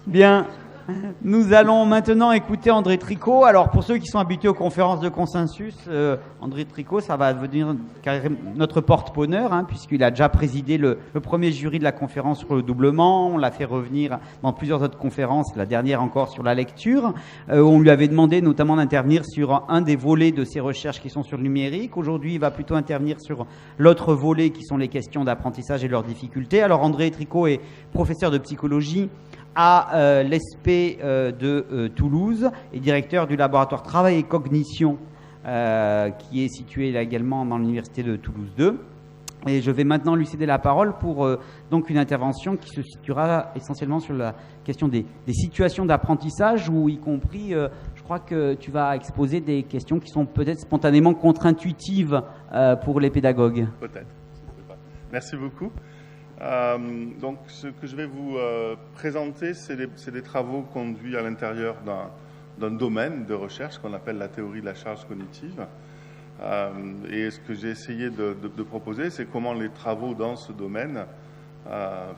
Bien. Nous allons maintenant écouter André Tricot. Alors, pour ceux qui sont habitués aux conférences de consensus, André Tricot, ça va devenir notre porte-bonheur, hein, puisqu'il a déjà présidé le premier jury de la conférence sur le doublement. On l'a fait revenir dans plusieurs autres conférences, la dernière encore sur la lecture. On lui avait demandé notamment d'intervenir sur un des volets de ses recherches qui sont sur le numérique. Aujourd'hui, il va plutôt intervenir sur l'autre volet qui sont les questions d'apprentissage et leurs difficultés. Alors, André Tricot est professeur de psychologie à l'ESP de Toulouse et directeur du laboratoire Travail et Cognition qui est situé là également dans l'université de Toulouse 2. Et je vais maintenant lui céder la parole pour donc une intervention qui se situera essentiellement sur la question des situations d'apprentissage, où y compris, je crois que tu vas exposer des questions qui sont peut-être spontanément contre-intuitives pour les pédagogues. Peut-être. Merci beaucoup. Donc, ce que je vais vous présenter, c'est des travaux conduits à l'intérieur d'un domaine de recherche qu'on appelle la théorie de la charge cognitive. Et ce que j'ai essayé de proposer, c'est comment les travaux dans ce domaine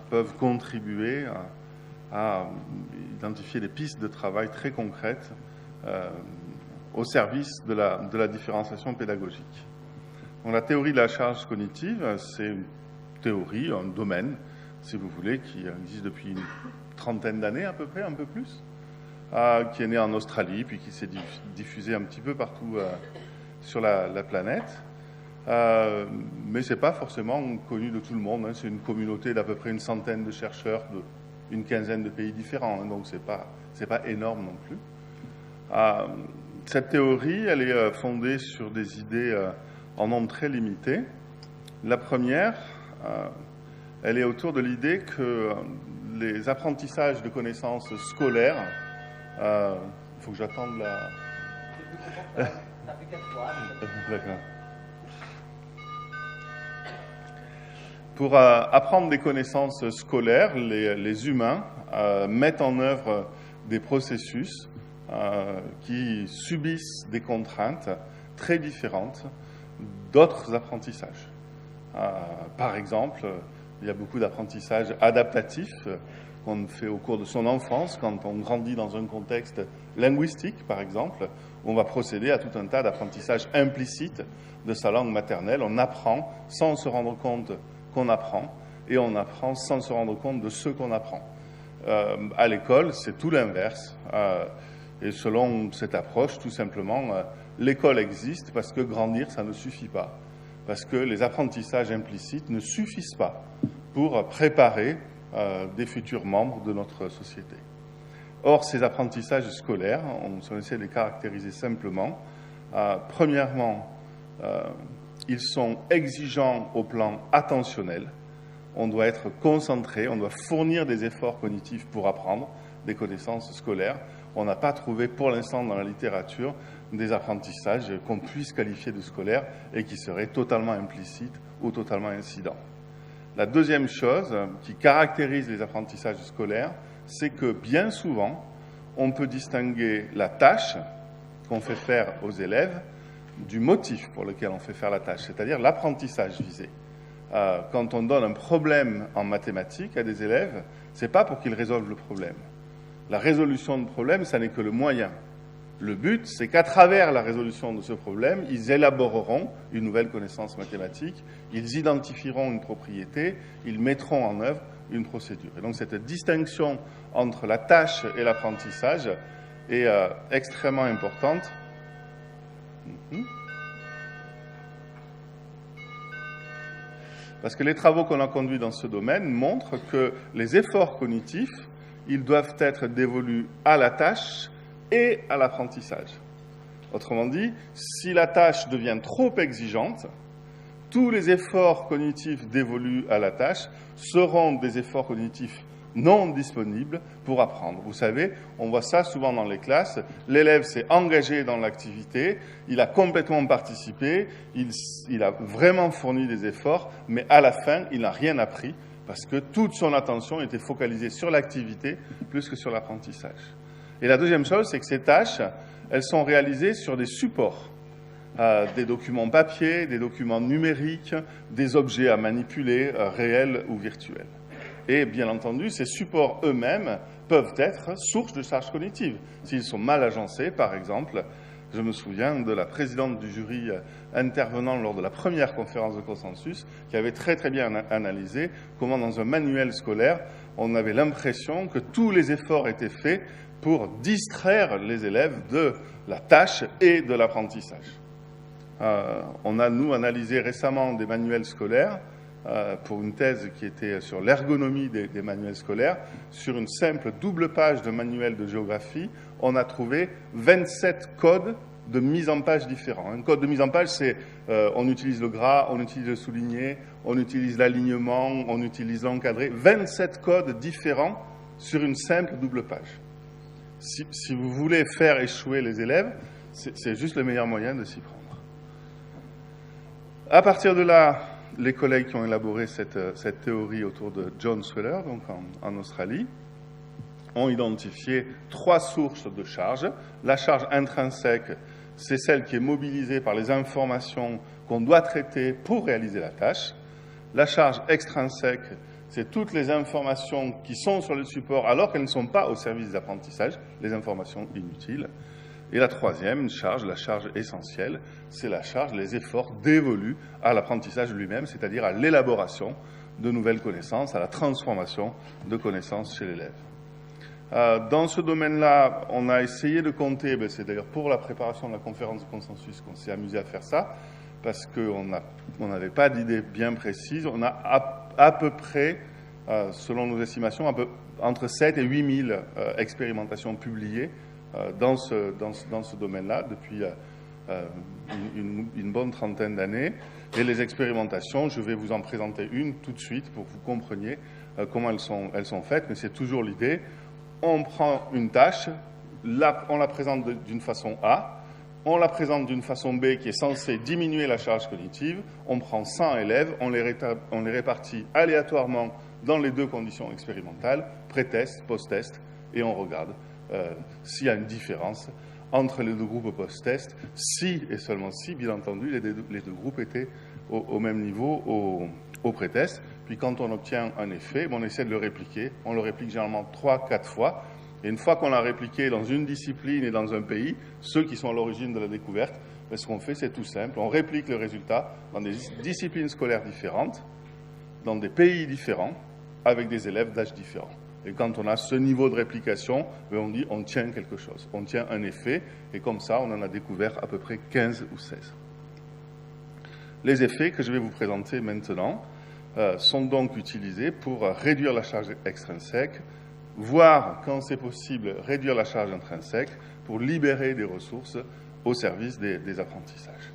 peuvent contribuer à identifier des pistes de travail très concrètes au service de la différenciation pédagogique. Donc, la théorie de la charge cognitive, c'est une théorie, un domaine, si vous voulez, qui existe depuis une trentaine d'années à peu près, un peu plus, qui est né en Australie, puis qui s'est diffusé un petit peu partout sur la planète. Mais ce n'est pas forcément connu de tout le monde, hein. C'est une communauté d'à peu près une centaine de chercheurs d'une quinzaine de pays différents, hein, donc ce n'est pas énorme non plus. Cette théorie, elle est fondée sur des idées en nombre très limité. La première, elle est autour de l'idée que les apprentissages de connaissances scolaires, il faut que j'attende la... D'accord. Pour apprendre des connaissances scolaires, les humains mettent en œuvre des processus qui subissent des contraintes très différentes d'autres apprentissages. Par exemple, il y a beaucoup d'apprentissages adaptatifs qu'on fait au cours de son enfance, quand on grandit dans un contexte linguistique, par exemple, où on va procéder à tout un tas d'apprentissages implicites de sa langue maternelle. On apprend sans se rendre compte qu'on apprend, et on apprend sans se rendre compte de ce qu'on apprend. À l'école, c'est tout l'inverse. Et selon cette approche, tout simplement, l'école existe parce que grandir, ça ne suffit pas. Parce que les apprentissages implicites ne suffisent pas pour préparer des futurs membres de notre société. Or, ces apprentissages scolaires, on essaie de les caractériser simplement. Premièrement, ils sont exigeants au plan attentionnel. On doit être concentré, on doit fournir des efforts cognitifs pour apprendre des connaissances scolaires. On n'a pas trouvé pour l'instant dans la littérature des apprentissages qu'on puisse qualifier de scolaires et qui seraient totalement implicites ou totalement incidents. La deuxième chose qui caractérise les apprentissages scolaires, c'est que bien souvent, on peut distinguer la tâche qu'on fait faire aux élèves du motif pour lequel on fait faire la tâche, c'est-à-dire l'apprentissage visé. Quand on donne un problème en mathématiques à des élèves, ce n'est pas pour qu'ils résolvent le problème. La résolution de problème, ça n'est que le moyen. Le but, c'est qu'à travers la résolution de ce problème, ils élaboreront une nouvelle connaissance mathématique, ils identifieront une propriété, ils mettront en œuvre une procédure. Et donc cette distinction entre la tâche et l'apprentissage est extrêmement importante. Parce que les travaux qu'on a conduits dans ce domaine montrent que les efforts cognitifs, ils doivent être dévolus à la tâche et à l'apprentissage. Autrement dit, si la tâche devient trop exigeante, tous les efforts cognitifs dévolus à la tâche seront des efforts cognitifs non disponibles pour apprendre. Vous savez, on voit ça souvent dans les classes. L'élève s'est engagé dans l'activité, il a complètement participé, il a vraiment fourni des efforts, mais à la fin, il n'a rien appris parce que toute son attention était focalisée sur l'activité plus que sur l'apprentissage. Et la deuxième chose, c'est que ces tâches, elles sont réalisées sur des supports, des documents papier, des documents numériques, des objets à manipuler, réels ou virtuels. Et bien entendu, ces supports eux-mêmes peuvent être source de charges cognitives. S'ils sont mal agencés, par exemple, je me souviens de la présidente du jury intervenant lors de la première conférence de consensus qui avait très bien analysé comment dans un manuel scolaire, on avait l'impression que tous les efforts étaient faits pour distraire les élèves de la tâche et de l'apprentissage. On a, nous, analysé récemment des manuels scolaires pour une thèse qui était sur l'ergonomie des manuels scolaires. Sur une simple double page de manuel de géographie, on a trouvé 27 codes de mise en page différents. Un code de mise en page, c'est on utilise le gras, on utilise le souligné, on utilise l'alignement, on utilise l'encadré. 27 codes différents sur une simple double page. Si vous voulez faire échouer les élèves, c'est juste le meilleur moyen de s'y prendre. À partir de là, les collègues qui ont élaboré cette théorie autour de John Sweller, donc en Australie, ont identifié 3 sources de charge. La charge intrinsèque, c'est celle qui est mobilisée par les informations qu'on doit traiter pour réaliser la tâche. La charge extrinsèque, c'est toutes les informations qui sont sur le support alors qu'elles ne sont pas au service des apprentissages, les informations inutiles. Et la troisième charge, la charge essentielle, c'est la charge, les efforts dévolus à l'apprentissage lui-même, c'est-à-dire à l'élaboration de nouvelles connaissances, à la transformation de connaissances chez l'élève. Dans ce domaine-là, on a essayé de compter, c'est d'ailleurs pour la préparation de la conférence de consensus qu'on s'est amusé à faire ça, parce qu'on n'avait pas d'idée bien précise. On a à peu près, selon nos estimations, entre 7 et 8 000 expérimentations publiées dans ce domaine-là depuis une bonne trentaine d'années. Et les expérimentations, je vais vous en présenter une tout de suite pour que vous compreniez comment elles sont faites, mais c'est toujours l'idée. On prend une tâche, on la présente d'une façon A, on la présente d'une façon B qui est censée diminuer la charge cognitive, on prend 100 élèves, on les répartit aléatoirement dans les 2 conditions expérimentales, pré-test, post-test, et on regarde s'il y a une différence entre les 2 groupes post-test, si et seulement si, bien entendu, les 2 groupes étaient au même niveau au pré-test. Puis quand on obtient un effet, on essaie de le répliquer. On le réplique généralement 3-4 fois. Et une fois qu'on l'a répliqué dans une discipline et dans un pays, ceux qui sont à l'origine de la découverte, ce qu'on fait, c'est tout simple. On réplique le résultat dans des disciplines scolaires différentes, dans des pays différents, avec des élèves d'âge différents. Et quand on a ce niveau de réplication, on dit on tient quelque chose, on tient un effet, et comme ça, on en a découvert à peu près 15 ou 16. Les effets que je vais vous présenter maintenant sont donc utilisés pour réduire la charge extrinsèque, voire, quand c'est possible, réduire la charge intrinsèque pour libérer des ressources au service des apprentissages.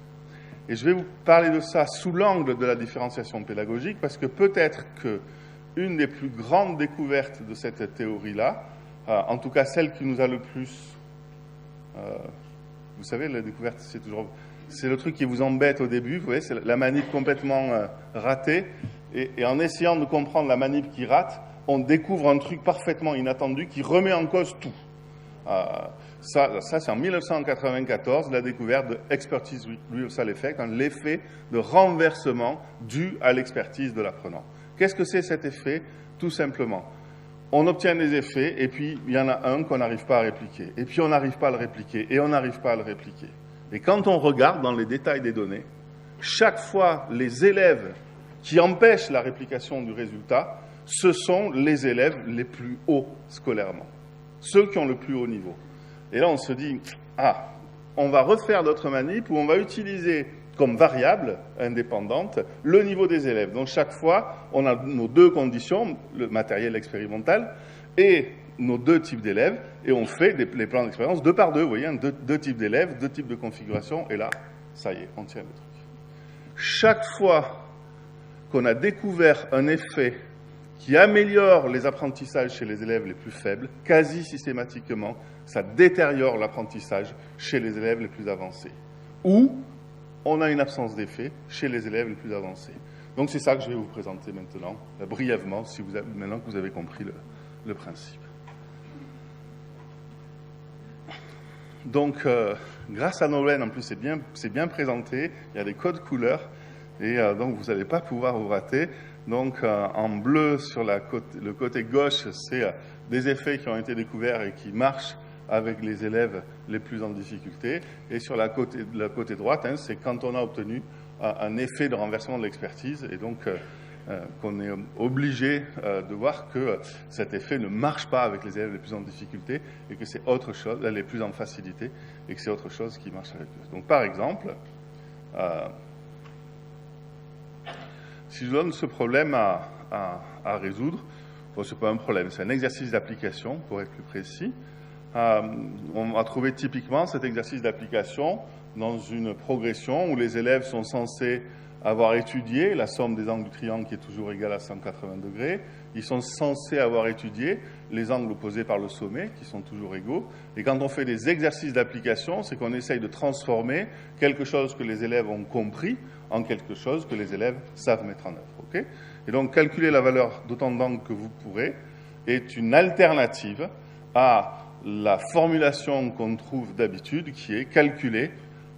Et je vais vous parler de ça sous l'angle de la différenciation pédagogique, parce que peut-être qu'une des plus grandes découvertes de cette théorie-là, en tout cas celle qui nous a le plus... vous savez, la découverte, c'est le truc qui vous embête au début, vous voyez, c'est la manip complètement ratée, et en essayant de comprendre la manip qui rate, on découvre un truc parfaitement inattendu qui remet en cause tout. Ça c'est en 1994, la découverte de Expertise Reversal Effect, l'effet de renversement dû à l'expertise de l'apprenant. Qu'est-ce que c'est cet effet? Tout simplement, on obtient des effets, et puis il y en a un qu'on n'arrive pas à répliquer, et puis on n'arrive pas à le répliquer, et on n'arrive pas à le répliquer. Et quand on regarde dans les détails des données, chaque fois, les élèves qui empêchent la réplication du résultat, ce sont les élèves les plus hauts scolairement, ceux qui ont le plus haut niveau. Et là, on se dit, on va refaire d'autres manips où on va utiliser comme variable indépendante le niveau des élèves. Donc, chaque fois, on a nos 2 conditions, le matériel expérimental et nos 2 types d'élèves, et on fait les plans d'expérience 2 par 2, vous voyez, 2 types d'élèves, 2 types de configuration, et là, ça y est, on tient le truc. Chaque fois qu'on a découvert un effet qui améliore les apprentissages chez les élèves les plus faibles, quasi systématiquement, ça détériore l'apprentissage chez les élèves les plus avancés. Ou on a une absence d'effet chez les élèves les plus avancés. Donc c'est ça que je vais vous présenter maintenant, brièvement, maintenant que vous avez compris le principe. Donc, grâce à Nolwenn, en plus c'est bien présenté, il y a des codes couleurs, et donc vous n'allez pas pouvoir vous rater. Donc, en bleu, sur le côté gauche, c'est des effets qui ont été découverts et qui marchent avec les élèves les plus en difficulté. Et sur le côté droite, c'est quand on a obtenu un effet de renversement de l'expertise. Et donc, qu'on est obligé de voir que cet effet ne marche pas avec les élèves les plus en difficulté et que c'est autre chose, les plus en facilité, et que c'est autre chose qui marche avec eux. Donc, par exemple, si je donne ce problème à résoudre, bon, ce n'est pas un problème, c'est un exercice d'application, pour être plus précis. On va trouver typiquement cet exercice d'application dans une progression où les élèves sont censés avoir étudié la somme des angles du triangle qui est toujours égale à 180 degrés. Ils sont censés avoir étudié les angles opposés par le sommet qui sont toujours égaux. Et quand on fait des exercices d'application, c'est qu'on essaye de transformer quelque chose que les élèves ont compris en quelque chose que les élèves savent mettre en œuvre. Okay ? Et donc, calculer la valeur d'autant d'angles que vous pourrez est une alternative à la formulation qu'on trouve d'habitude, qui est calculer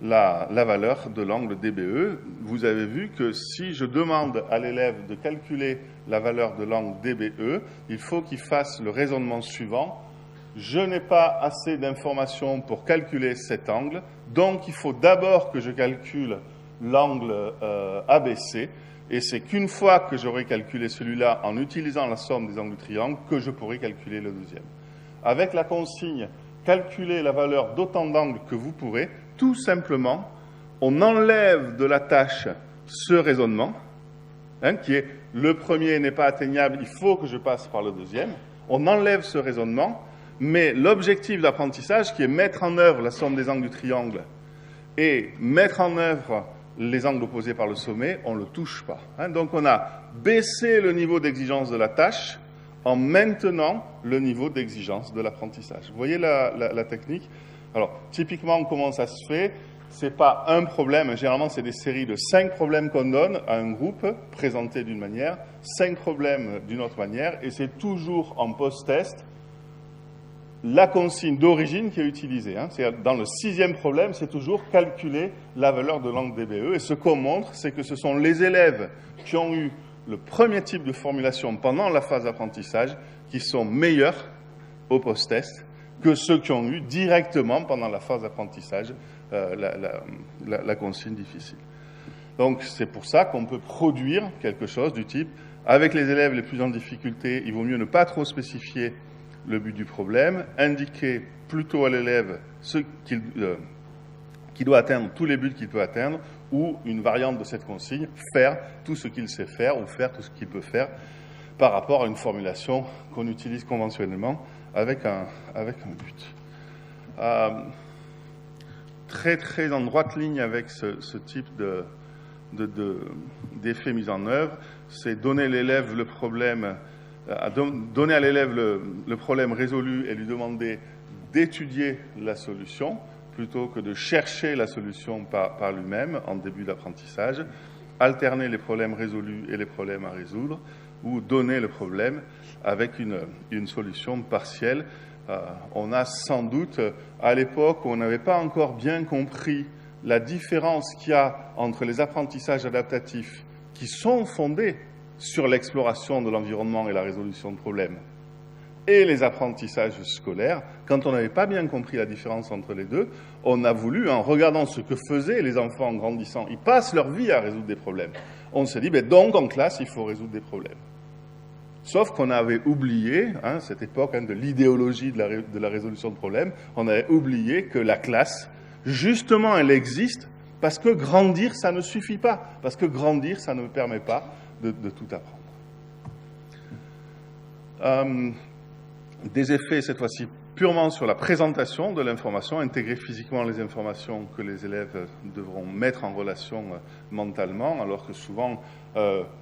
la valeur de l'angle DBE. Vous avez vu que si je demande à l'élève de calculer la valeur de l'angle DBE, il faut qu'il fasse le raisonnement suivant. Je n'ai pas assez d'informations pour calculer cet angle, donc il faut d'abord que je calcule l'angle ABC, et c'est qu'une fois que j'aurai calculé celui-là en utilisant la somme des angles du triangle que je pourrai calculer le deuxième. Avec la consigne « calculer la valeur d'autant d'angles que vous pourrez », tout simplement, on enlève de la tâche ce raisonnement, qui est « le premier n'est pas atteignable, il faut que je passe par le deuxième ». On enlève ce raisonnement, mais l'objectif d'apprentissage, qui est mettre en œuvre la somme des angles du triangle et mettre en œuvre les angles opposés par le sommet, on ne le touche pas. Donc on a baissé le niveau d'exigence de la tâche en maintenant le niveau d'exigence de l'apprentissage. Vous voyez la technique? Alors, typiquement, comment ça se fait? Ce n'est pas un problème, généralement c'est des séries de 5 problèmes qu'on donne à un groupe, présentés d'une manière, 5 problèmes d'une autre manière, et c'est toujours en post-test la consigne d'origine qui est utilisée. C'est-à-dire, dans le 6e problème, c'est toujours calculer la valeur de l'angle DBE, et ce qu'on montre, c'est que ce sont les élèves qui ont eu le premier type de formulation pendant la phase d'apprentissage qui sont meilleurs au post-test que ceux qui ont eu directement pendant la phase d'apprentissage la consigne difficile. Donc, c'est pour ça qu'on peut produire quelque chose du type, avec les élèves les plus en difficulté, il vaut mieux ne pas trop spécifier le but du problème, indiquer plutôt à l'élève ce qu'il doit atteindre, tous les buts qu'il peut atteindre, ou une variante de cette consigne, faire tout ce qu'il sait faire ou faire tout ce qu'il peut faire par rapport à une formulation qu'on utilise conventionnellement avec un but. Très en droite ligne avec ce type d'effet mis en œuvre, c'est donner à l'élève le problème, donner à l'élève le problème résolu et lui demander d'étudier la solution plutôt que de chercher la solution par lui-même en début d'apprentissage, alterner les problèmes résolus et les problèmes à résoudre, ou donner le problème avec une solution partielle. On a sans doute, à l'époque où on n'avait pas encore bien compris la différence qu'il y a entre les apprentissages adaptatifs qui sont fondés sur l'exploration de l'environnement et la résolution de problèmes, et les apprentissages scolaires, quand on n'avait pas bien compris la différence entre les deux, on a voulu, en regardant ce que faisaient les enfants en grandissant, ils passent leur vie à résoudre des problèmes. On s'est dit, donc en classe, il faut résoudre des problèmes. Sauf qu'on avait oublié, cette époque de l'idéologie de la résolution de problèmes, on avait oublié que la classe, justement, elle existe parce que grandir, ça ne suffit pas. Parce que grandir, ça ne permet pas de tout apprendre. Des effets, cette fois-ci, purement sur la présentation de l'information, intégrer physiquement les informations que les élèves devront mettre en relation mentalement, alors que souvent,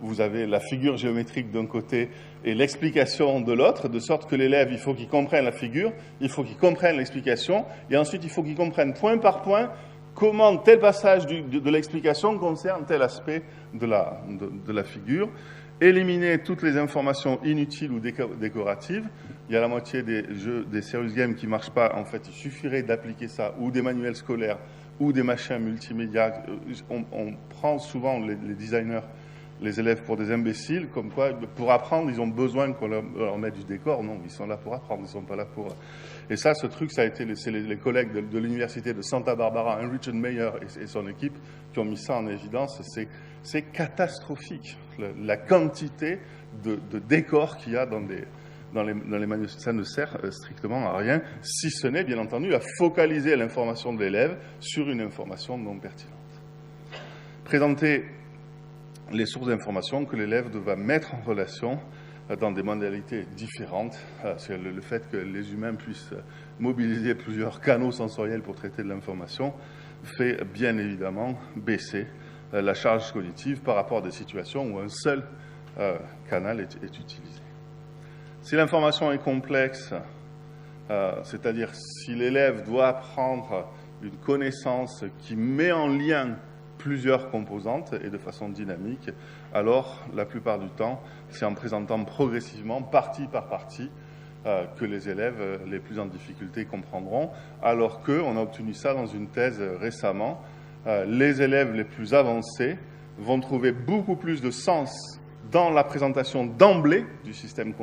vous avez la figure géométrique d'un côté et l'explication de l'autre, de sorte que l'élève, il faut qu'il comprenne la figure, il faut qu'il comprenne l'explication, et ensuite, il faut qu'il comprenne point par point comment tel passage de l'explication concerne tel aspect de la figure. Éliminer toutes les informations inutiles ou décoratives. Il y a la moitié des serious games qui ne marchent pas. En fait, il suffirait d'appliquer ça, ou des manuels scolaires, ou des machins multimédia. On prend souvent, les designers, les élèves pour des imbéciles, comme quoi, pour apprendre, ils ont besoin qu'on leur mette du décor. Non, ils sont là pour apprendre, ils ne sont pas là pour... Et ça, ce truc, ça a été les collègues de l'université de Santa Barbara, Richard Mayer et son équipe, qui ont mis ça en évidence. C'est catastrophique, la quantité de décors qu'il y a dans les manuels. Ça ne sert strictement à rien, si ce n'est, bien entendu, à focaliser l'information de l'élève sur une information non pertinente. Présenter les sources d'information que l'élève doit mettre en relation dans des modalités différentes. Le fait que les humains puissent mobiliser plusieurs canaux sensoriels pour traiter de l'information fait bien évidemment baisser la charge cognitive par rapport à des situations où un seul canal est utilisé. Si l'information est complexe, c'est-à-dire si l'élève doit apprendre une connaissance qui met en lien plusieurs composantes et de façon dynamique, alors la plupart du temps, c'est en présentant progressivement, partie par partie, que les élèves les plus en difficulté comprendront, alors qu'on a obtenu ça dans une thèse récemment. Les élèves les plus avancés vont trouver beaucoup plus de sens dans la présentation d'emblée du système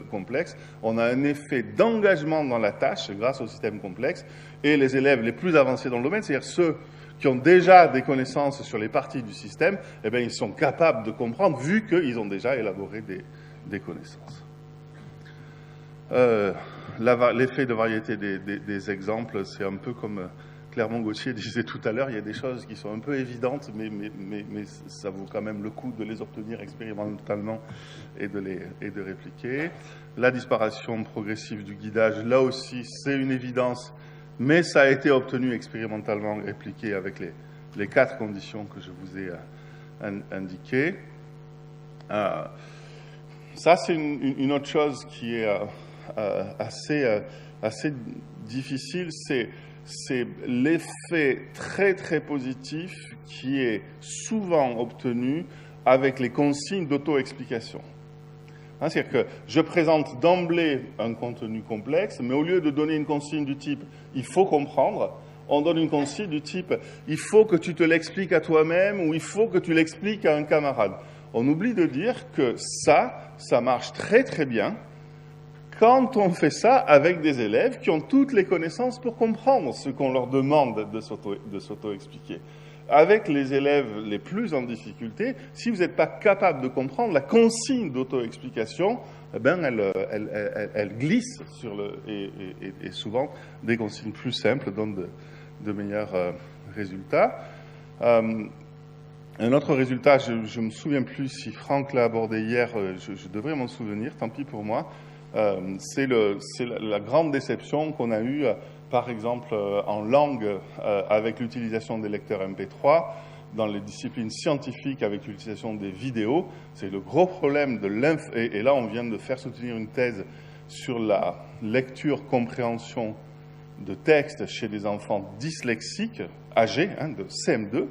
complexe. On a un effet d'engagement dans la tâche grâce au système complexe, et les élèves les plus avancés dans le domaine, c'est-à-dire ceux qui ont déjà des connaissances sur les parties du système, eh bien, ils sont capables de comprendre vu qu'ils ont déjà élaboré des connaissances. L'effet de variété des exemples, c'est un peu comme Clermont-Gauthier disait tout à l'heure, il y a des choses qui sont un peu évidentes, mais ça vaut quand même le coup de les obtenir expérimentalement et de répliquer. La disparition progressive du guidage, là aussi, c'est une évidence, mais ça a été obtenu expérimentalement répliqué avec les 4 conditions que je vous ai indiquées. Ça, c'est une autre chose qui est assez difficile, c'est l'effet très très positif qui est souvent obtenu avec les consignes d'auto-explication. C'est-à-dire que je présente d'emblée un contenu complexe, mais au lieu de donner une consigne du type « il faut comprendre », on donne une consigne du type « il faut que tu te l'expliques à toi-même » ou « il faut que tu l'expliques à un camarade ». On oublie de dire que ça marche très très bien quand on fait ça avec des élèves qui ont toutes les connaissances pour comprendre ce qu'on leur demande de s'auto-expliquer. Avec les élèves les plus en difficulté, si vous n'êtes pas capable de comprendre, la consigne d'auto-explication, eh ben, elle glisse et souvent des consignes plus simples donnent de meilleurs résultats. Un autre résultat, je ne me souviens plus si Franck l'a abordé hier, je devrais m'en souvenir, tant pis pour moi. C'est la grande déception qu'on a eue, par exemple, en langue, avec l'utilisation des lecteurs MP3, dans les disciplines scientifiques avec l'utilisation des vidéos. C'est le gros problème de et là, on vient de faire soutenir une thèse sur la lecture-compréhension de textes chez des enfants dyslexiques, âgés, de CM2,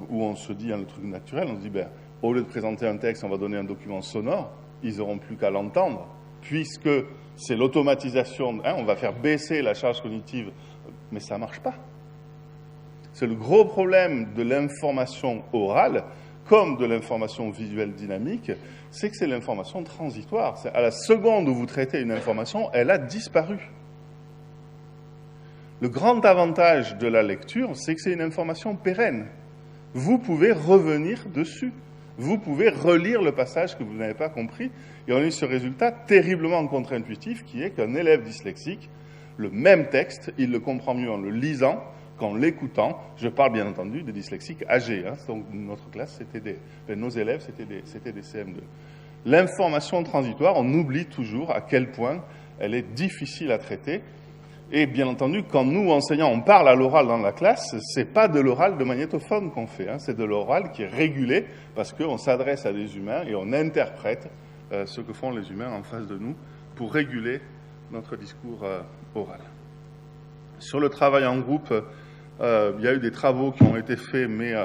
où on se dit, le truc naturel, on se dit, au lieu de présenter un texte, on va donner un document sonore. Ils n'auront plus qu'à l'entendre, puisque c'est l'automatisation, on va faire baisser la charge cognitive, mais ça ne marche pas. C'est le gros problème de l'information orale, comme de l'information visuelle dynamique, c'est que c'est l'information transitoire. À la seconde où vous traitez une information, elle a disparu. Le grand avantage de la lecture, c'est que c'est une information pérenne. Vous pouvez revenir dessus. Vous pouvez relire le passage que vous n'avez pas compris, et on a eu ce résultat terriblement contre-intuitif qui est qu'un élève dyslexique, le même texte, il le comprend mieux en le lisant qu'en l'écoutant. Je parle bien entendu des dyslexiques âgés. Donc notre classe, nos élèves, c'était des CM2. L'information transitoire, on oublie toujours à quel point elle est difficile à traiter. Et bien entendu, quand nous, enseignants, on parle à l'oral dans la classe, c'est pas de l'oral de magnétophone qu'on fait, c'est de l'oral qui est régulé parce qu'on s'adresse à des humains et on interprète ce que font les humains en face de nous pour réguler notre discours oral. Sur le travail en groupe, il y a eu des travaux qui ont été faits, mais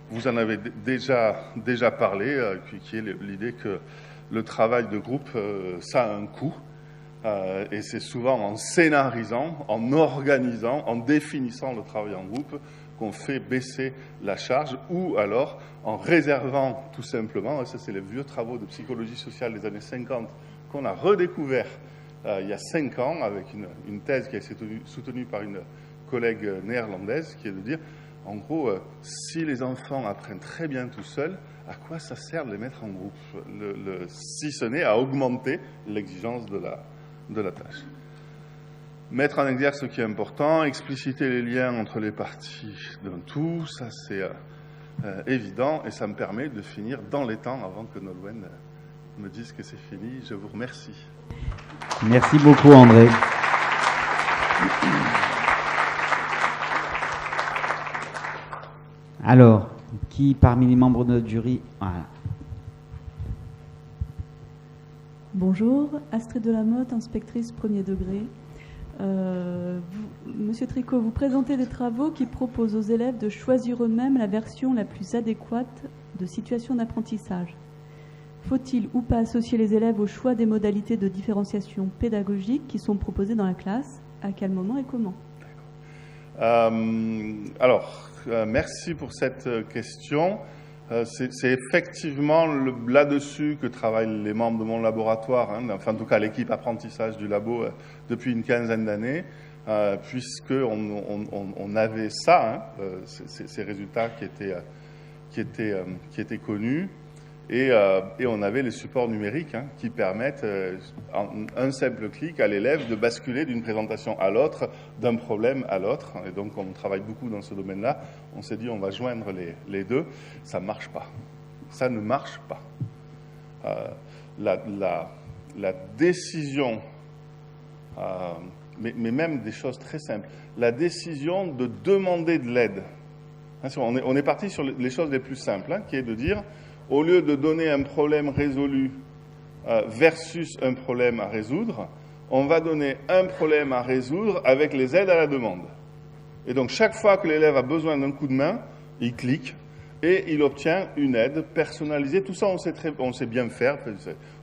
vous en avez déjà parlé, qui est l'idée que le travail de groupe, ça a un coût. Et c'est souvent en scénarisant, en organisant, en définissant le travail en groupe qu'on fait baisser la charge, ou alors en réservant tout simplement, ça c'est les vieux travaux de psychologie sociale des années 50 qu'on a redécouvert il y a 5 ans avec une thèse qui a été soutenue par une collègue néerlandaise, qui est de dire, en gros, si les enfants apprennent très bien tout seuls, à quoi ça sert de les mettre en groupe, si ce n'est à augmenter l'exigence de la tâche. Mettre en exergue ce qui est important, expliciter les liens entre les parties d'un tout, ça c'est évident, et ça me permet de finir dans les temps avant que Nolwenn me dise que c'est fini. Je vous remercie. Merci beaucoup, André. Alors, qui parmi les membres de notre jury... Voilà. Bonjour, Astrid Delamotte, inspectrice premier degré. Monsieur Tricot, vous présentez des travaux qui proposent aux élèves de choisir eux-mêmes la version la plus adéquate de situation d'apprentissage. Faut-il ou pas associer les élèves au choix des modalités de différenciation pédagogique qui sont proposées dans la classe? À quel moment et comment? Merci pour cette question. C'est effectivement là-dessus que travaillent les membres de mon laboratoire, enfin en tout cas l'équipe apprentissage du labo depuis une quinzaine d'années, puisqu'on avait ça, ces résultats qui étaient connus, et on avait les supports numériques qui permettent en un simple clic à l'élève de basculer d'une présentation à l'autre, d'un problème à l'autre. Et donc on travaille beaucoup dans ce domaine-là. On s'est dit on va joindre les deux. Ça ne marche pas. Ça ne marche pas. La décision, mais même des choses très simples, la décision de demander de l'aide. On est parti sur les choses les plus simples, qui est de dire, au lieu de donner un problème résolu versus un problème à résoudre, on va donner un problème à résoudre avec les aides à la demande. Et donc, chaque fois que l'élève a besoin d'un coup de main, il clique et il obtient une aide personnalisée. Tout ça, on sait bien faire.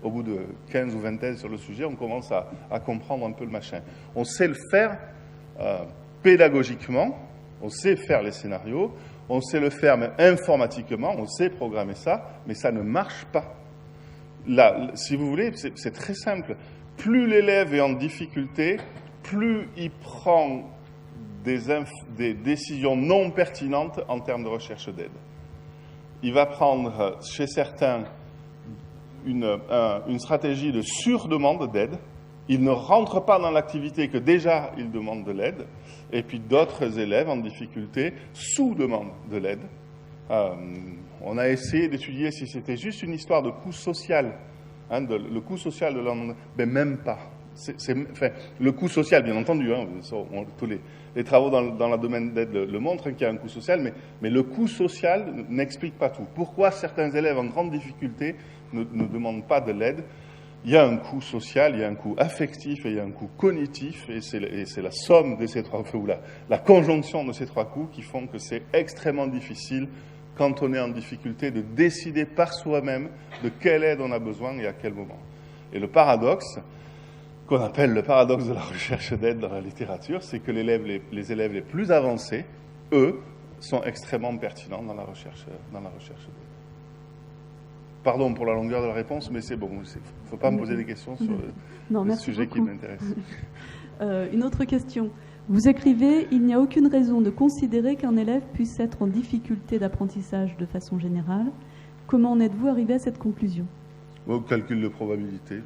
Au bout de 15 ou 20 thèses sur le sujet, on commence à comprendre un peu le machin. On sait le faire pédagogiquement, on sait faire les scénarios, on sait le faire même informatiquement, on sait programmer ça, mais ça ne marche pas. Là, si vous voulez, c'est très simple. Plus l'élève est en difficulté, plus il prend des décisions non pertinentes en termes de recherche d'aide. Il va prendre, chez certains, une stratégie de surdemande d'aide. Il ne rentre pas dans l'activité que déjà il demande de l'aide. Et puis d'autres élèves en difficulté sous-demandent de l'aide. On a essayé d'étudier si c'était juste une histoire de coût social, le coût social de l'enseignement, mais même pas. Le coût social, bien entendu, tous les travaux dans le domaine d'aide le montrent qu'il y a un coût social, mais le coût social n'explique pas tout. Pourquoi certains élèves en grande difficulté ne demandent pas de l'aide? Il y a un coût social, il y a un coût affectif et il y a un coût cognitif, et c'est la somme de ces trois coûts, ou la conjonction de ces trois coûts qui font que c'est extrêmement difficile, quand on est en difficulté, de décider par soi-même de quelle aide on a besoin et à quel moment. Et le paradoxe, qu'on appelle le paradoxe de la recherche d'aide dans la littérature, c'est que les élèves les plus avancés, eux, sont extrêmement pertinents dans la recherche d'aide. Pardon pour la longueur de la réponse, mais c'est bon. Il ne faut pas me poser des questions sur le sujet qui m'intéresse. Une autre question. Vous écrivez « Il n'y a aucune raison de considérer qu'un élève puisse être en difficulté d'apprentissage de façon générale. Comment en êtes-vous arrivé à cette conclusion ?» Au calcul de probabilité.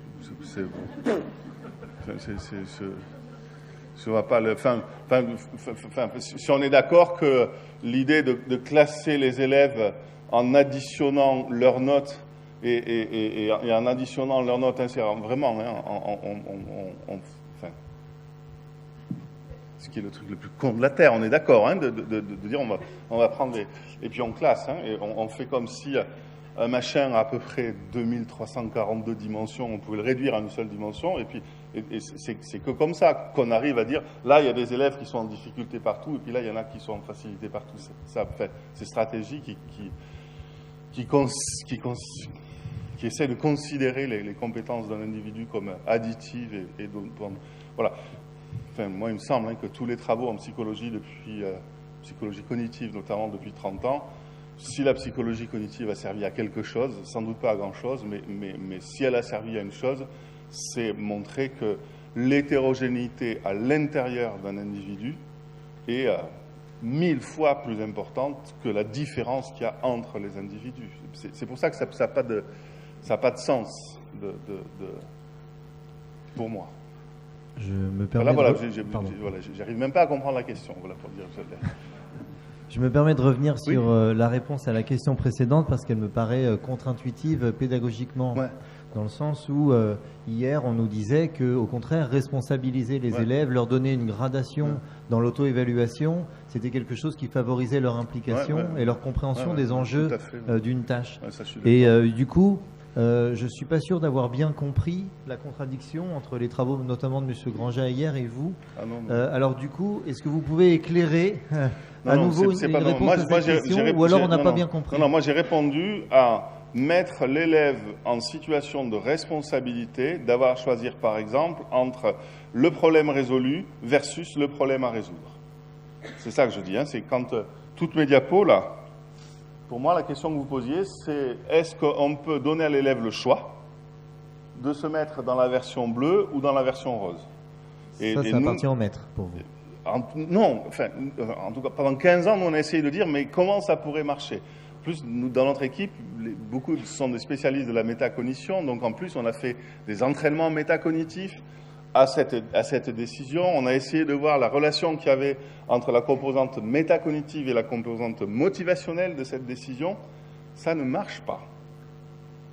Si on est d'accord que l'idée de classer les élèves en additionnant leurs notes et en additionnant leurs notes, c'est vraiment, ce qui est le truc le plus con de la Terre, on est d'accord, de dire on va prendre et puis on classe, et on fait comme si un machin à peu près 2342 dimensions, on pouvait le réduire à une seule dimension, et puis c'est que comme ça qu'on arrive à dire, là il y a des élèves qui sont en difficulté partout, et puis là il y en a qui sont en facilité partout. Ces stratégies qui essaient de considérer les compétences d'un individu comme additives et voilà. Enfin, moi, il me semble que tous les travaux en psychologie depuis psychologie cognitive notamment depuis 30 ans. Si la psychologie cognitive a servi à quelque chose, sans doute pas à grand-chose, mais si elle a servi à une chose, c'est montrer que l'hétérogénéité à l'intérieur d'un individu est 1000 fois plus importante que la différence qu'il y a entre les individus. C'est pour ça que ça n'a pas de sens pour moi. Je me permets j'arrive même pas à comprendre la question. Voilà, pour dire Je me permets de revenir sur la réponse à la question précédente parce qu'elle me paraît contre-intuitive pédagogiquement. Ouais. Dans le sens où hier on nous disait qu'au contraire responsabiliser les élèves, leur donner une gradation dans l'auto-évaluation, c'était quelque chose qui favorisait leur implication et leur compréhension des enjeux d'une tâche. Ouais, ça, et du coup, je ne suis pas sûr d'avoir bien compris la contradiction entre les travaux notamment de M. Grandjean hier et vous. Ah non. Alors du coup, est-ce que vous pouvez éclairer à nouveau une réponse à cette question ou alors on n'a pas bien compris? Non, moi j'ai répondu à mettre l'élève en situation de responsabilité, d'avoir à choisir par exemple entre le problème résolu versus le problème à résoudre. C'est ça que je dis, hein, c'est quand toutes mes diapos là, pour moi la question que vous posiez c'est est-ce qu'on peut donner à l'élève le choix de se mettre dans la version bleue ou dans la version rose? Ça appartient au maître pour vous. Non, enfin, en tout cas pendant 15 ans nous on a essayé de dire mais comment ça pourrait marcher? En plus, nous, dans notre équipe, beaucoup sont des spécialistes de la métacognition, donc en plus, on a fait des entraînements métacognitifs à cette décision. On a essayé de voir la relation qu'il y avait entre la composante métacognitive et la composante motivationnelle de cette décision. Ça ne marche pas.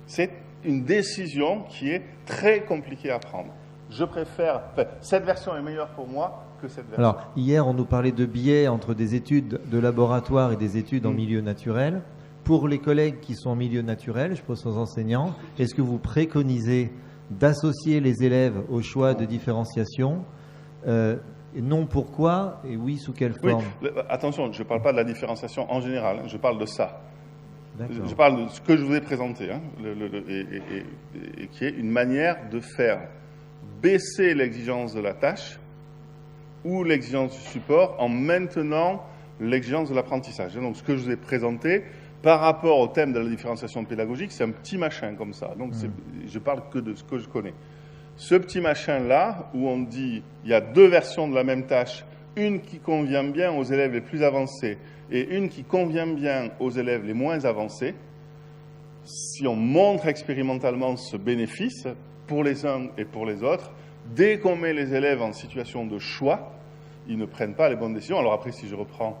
C'est une décision qui est très compliquée à prendre. Je préfère... Enfin, cette version est meilleure pour moi que cette version. Alors, hier, on nous parlait de biais entre des études de laboratoire et des études en milieu naturel. Pour les collègues qui sont en milieu naturel, je pose aux enseignants, est-ce que vous préconisez d'associer les élèves au choix de différenciation et non pourquoi et oui sous quelle forme? Attention, je ne parle pas de la différenciation en général, je parle de ça. D'accord. Je parle de ce que je vous ai présenté, hein, et qui est une manière de faire baisser l'exigence de la tâche ou l'exigence du support en maintenant l'exigence de l'apprentissage. Donc ce que je vous ai présenté, par rapport au thème de la différenciation pédagogique, c'est un petit machin comme ça. Donc je parle que de ce que je connais. Ce petit machin-là, où on dit il y a deux versions de la même tâche, une qui convient bien aux élèves les plus avancés et une qui convient bien aux élèves les moins avancés, si on montre expérimentalement ce bénéfice pour les uns et pour les autres, dès qu'on met les élèves en situation de choix, ils ne prennent pas les bonnes décisions. Alors après, si je reprends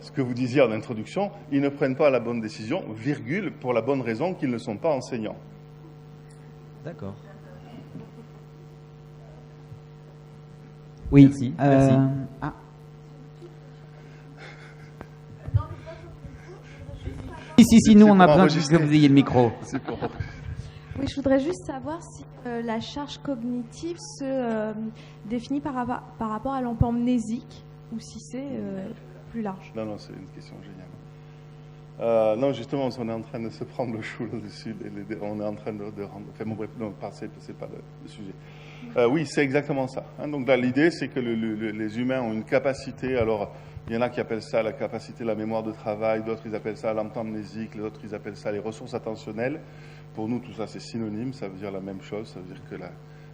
ce que vous disiez en introduction, ils ne prennent pas la bonne décision, virgule, pour la bonne raison qu'ils ne sont pas enseignants. D'accord. Oui. Merci. Merci. Si, nous on a besoin que vous ayez le micro. Oui, je voudrais juste savoir si la charge cognitive se définit par rapport à l'empamnésique ou si c'est plus large. Non, c'est une question géniale. Non, justement, on est en train de se prendre le chou là-dessus. On est en train de rendre... Enfin, bon, bref, non, c'est pas le sujet. Oui, c'est exactement ça. Hein. Donc là, l'idée, c'est que les humains ont une capacité. Alors, il y en a qui appellent ça la capacité, la mémoire de travail. D'autres, ils appellent ça l'empamnésique. Les autres, ils appellent ça les ressources attentionnelles. Pour nous, tout ça, c'est synonyme. Ça veut dire la même chose. Ça veut dire que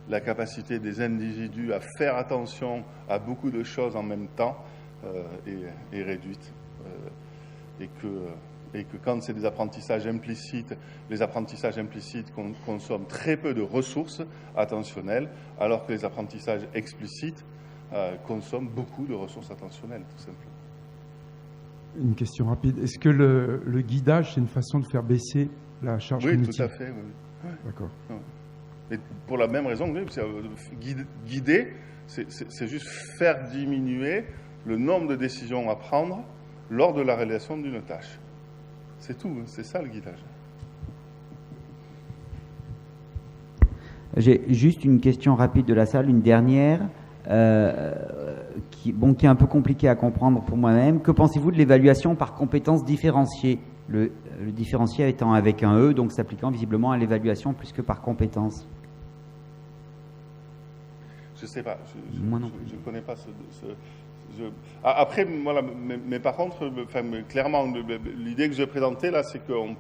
la capacité des individus à faire attention à beaucoup de choses en même temps est réduite. Et que quand c'est des apprentissages implicites, les apprentissages implicites consomment très peu de ressources attentionnelles, alors que les apprentissages explicites consomment beaucoup de ressources attentionnelles, tout simplement. Une question rapide. Est-ce que le guidage, c'est une façon de faire baisser la charge cognitive? Oui, tout à fait. Oui. D'accord. Et pour la même raison, guider, c'est juste faire diminuer le nombre de décisions à prendre lors de la réalisation d'une tâche. C'est tout, c'est ça le guidage. J'ai juste une question rapide de la salle, une dernière, qui est un peu compliquée à comprendre pour moi-même. Que pensez-vous de l'évaluation par compétences différenciées? Le différencié étant avec un E, donc s'appliquant visiblement à l'évaluation plus que par compétences. Je ne sais pas, je ne connais pas Après, voilà, mais par contre, clairement, l'idée que je vais présenter là, c'est qu'on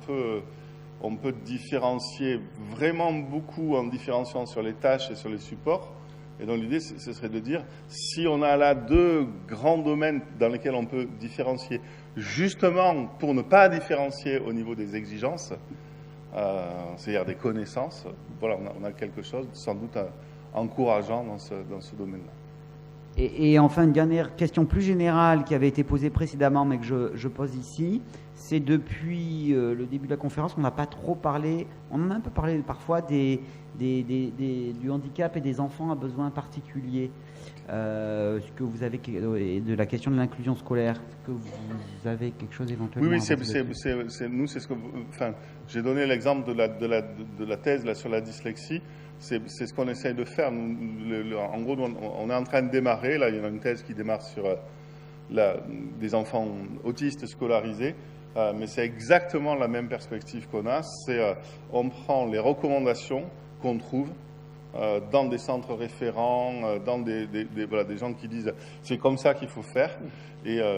peut différencier vraiment beaucoup en différenciant sur les tâches et sur les supports. Et donc l'idée, ce serait de dire, si on a là 2 grands domaines dans lesquels on peut différencier, justement pour ne pas différencier au niveau des exigences, c'est-à-dire des connaissances, voilà, on a quelque chose sans doute encourageant dans ce domaine-là. Et enfin, une dernière question plus générale qui avait été posée précédemment, mais que je pose ici, c'est depuis le début de la conférence qu'on n'a pas trop parlé, on en a un peu parlé parfois du handicap et des enfants à besoins particuliers. Ce que vous avez, et de la question de l'inclusion scolaire, est-ce que vous avez quelque chose éventuellement? Oui, c'est ce que, j'ai donné l'exemple de la thèse là, sur la dyslexie. C'est ce qu'on essaye de faire. En gros, on est en train de démarrer. Là, il y a une thèse qui démarre sur des enfants autistes scolarisés. Mais c'est exactement la même perspective qu'on a. On prend les recommandations qu'on trouve dans des centres référents, dans des gens qui disent c'est comme ça qu'il faut faire. Et